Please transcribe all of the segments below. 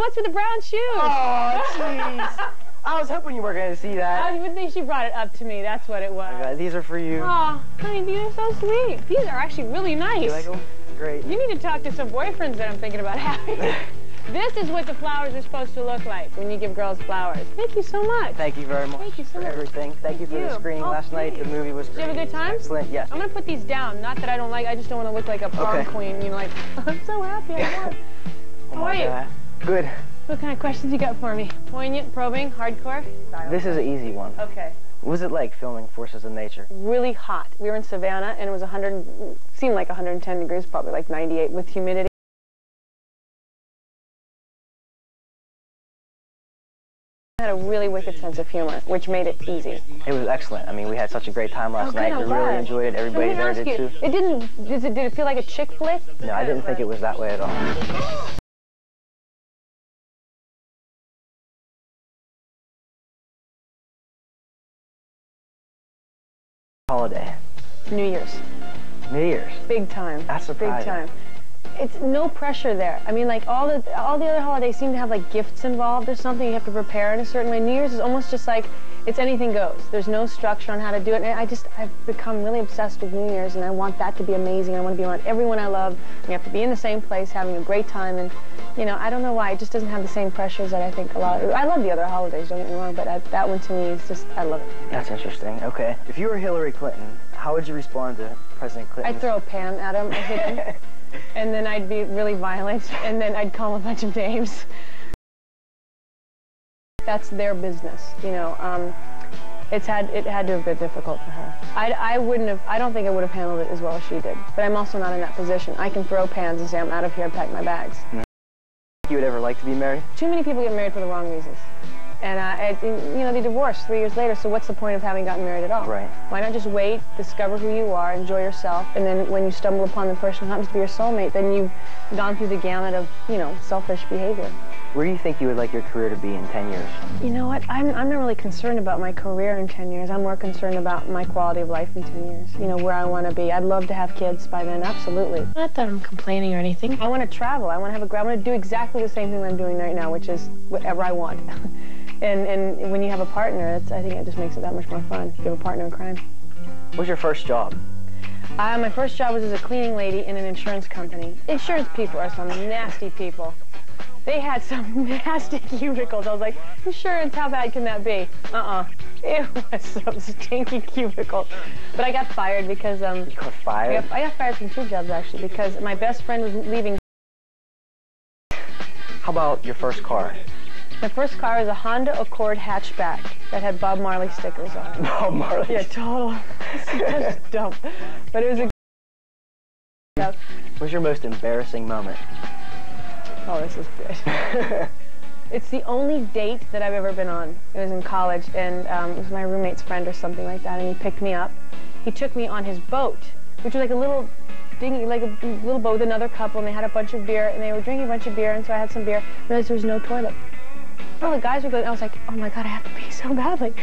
what's with the brown shoes? Oh, jeez. I was hoping you were going to see that. I would think she brought it up to me. That's what it was. Okay, these are for you. Oh, honey, these are so sweet. These are actually really nice. You like them? Great. You need to talk to some boyfriends that I'm thinking about having. This is what the flowers are supposed to look like when you give girls flowers. Thank you so much. Thank you very much. Thank you so much. For everything. Thank you for the screening last night. The movie was great. Did you have a good time? Excellent, yes. I'm going to put these down. Not that I don't like, I just don't want to look like a prom queen. You know, like, I'm so happy I won. How are you? Good. What kind of questions you got for me? Poignant, probing, hardcore? This is an easy one. Okay. What was it like filming Forces of Nature? Really hot. We were in Savannah, and it was seemed like 110 degrees, probably like 98 with humidity. I had a really wicked sense of humor, which made it easy. It was excellent. I mean, we had such a great time last night. We really enjoyed it. Everybody there did too. Did it feel like a chick flick? No, I didn't think it was that way at all. Holiday. New Year's. New Year's. Big time. That's surprising. Big time. It's no pressure there. I mean, like all the other holidays seem to have like gifts involved or something. You have to prepare in a certain way. New Year's is almost just like it's anything goes. There's no structure on how to do it. And I've become really obsessed with New Year's, and I want that to be amazing. I want to be around everyone I love. We have to be in the same place, having a great time, and you know, I don't know why it just doesn't have the same pressures that I think a lot. I love the other holidays, don't get me wrong, but that one to me is just, I love it. That's interesting. Okay. If you were Hillary Clinton, how would you respond to President Clinton? I'd throw a pan at him, I'd hit him, and then I'd be really violent, and then I'd call him a bunch of names. That's their business, you know. It had to have been difficult for her. I don't think I would have handled it as well as she did. But I'm also not in that position. I can throw pans and say, I'm out of here and pack my bags. You would ever like to be married? Too many people get married for the wrong reasons. And, you know, they divorced 3 years later, so what's the point of having gotten married at all? Right. Why not just wait, discover who you are, enjoy yourself, and then when you stumble upon the person who happens to be your soulmate, then you've gone through the gamut of, you know, selfish behavior. Where do you think you would like your career to be in 10 years? You know what? I'm not really concerned about my career in 10 years. I'm more concerned about my quality of life in 10 years. You know, where I want to be. I'd love to have kids by then, absolutely. Not that I'm complaining or anything. I want to travel. I want to do exactly the same thing I'm doing right now, which is whatever I want. and when you have a partner, I think it just makes it that much more fun. You have a partner in crime. What was your first job? My first job was as a cleaning lady in an insurance company. Insurance people are some nasty people. They had some nasty cubicles. I was like, insurance, how bad can that be? It was some stinky cubicles. But I got fired because... You got fired? I got fired from 2 jobs, actually, because my best friend was leaving. How about your first car? My first car was a Honda Accord hatchback that had Bob Marley stickers on it. Bob Marley? Yeah, total. That's dumb. But it was a... What was your most embarrassing moment? Oh, this is good. It's the only date that I've ever been on. It was in college, and it was my roommate's friend or something like that, and he picked me up. He took me on his boat, which was like a little dinghy, like a little boat with another couple, and they had a bunch of beer, and they were drinking a bunch of beer, and so I had some beer, and realized there was no toilet. All the guys were going, I was like, oh my God, I have to pee so badly.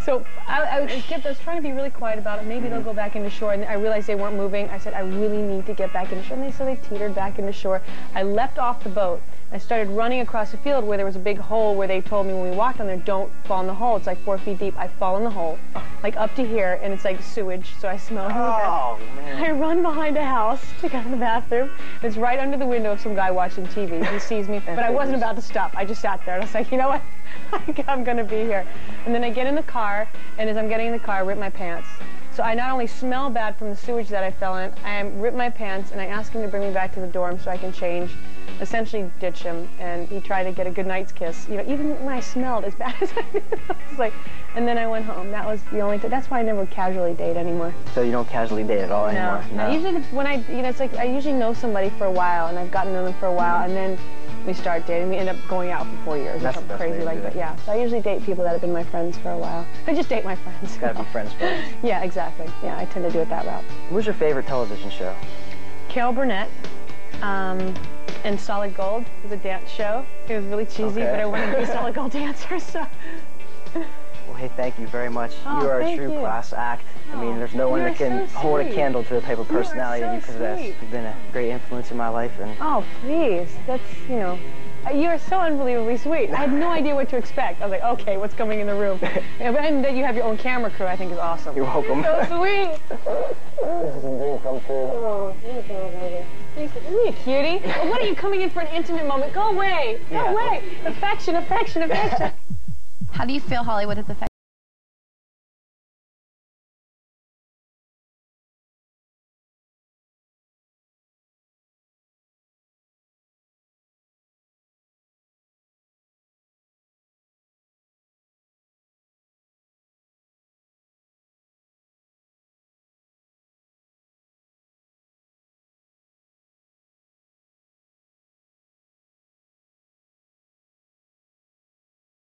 So I was trying to be really quiet about it. Maybe they'll go back into shore, and I realized they weren't moving. I said, I really need to get back into shore, and so they teetered back into shore. I leapt off the boat. I started running across a field where there was a big hole where they told me when we walked on there, don't fall in the hole. It's like 4 feet deep. I fall in the hole, like up to here, and it's like sewage, so I smell really bad. Oh, man. I run behind a house to go to the bathroom. It's right under the window of some guy watching TV. He sees me, but I wasn't about to stop. I just sat there, and I was like, you know what? I'm going to be here. And then I get in the car, and as I'm getting in the car, I rip my pants. So I not only smell bad from the sewage that I fell in, I rip my pants, and I ask him to bring me back to the dorm so I can change, essentially ditch him, and he tried to get a good night's kiss. You know, even when I smelled as bad as I did, I was like, and then I went home. That was the only, that's why I never casually date anymore. So you don't casually date at all anymore? No. Usually when it's like, I usually know somebody for a while, and I've gotten to know them for a while, and then we start dating. We end up going out for 4 years or something crazy like that. Yeah, so I usually date people that have been my friends for a while. I just date my friends. Gotta be friends first. Yeah, exactly. Yeah, I tend to do it that route. What was your favorite television show? Carol Burnett, and Solid Gold was a dance show. It was really cheesy, but I wanted to be a Solid Gold dancer, so. Well, hey, thank you very much. You are a true class act. I mean, there's no one that can hold a candle to the type of personality that you possess. You've been a great influence in my life. And oh, please. That's, you know, You are so unbelievably sweet. I had no idea what to expect. I was like, okay, what's coming in the room? And that you have your own camera crew, I think is awesome. You're welcome. You're so sweet. This is a dream come true. Oh, thank you, baby. Isn't he a cutie? Well, what are you coming in for an intimate moment? Go away. Go away. Affection, affection, affection. How do you feel Hollywood has affected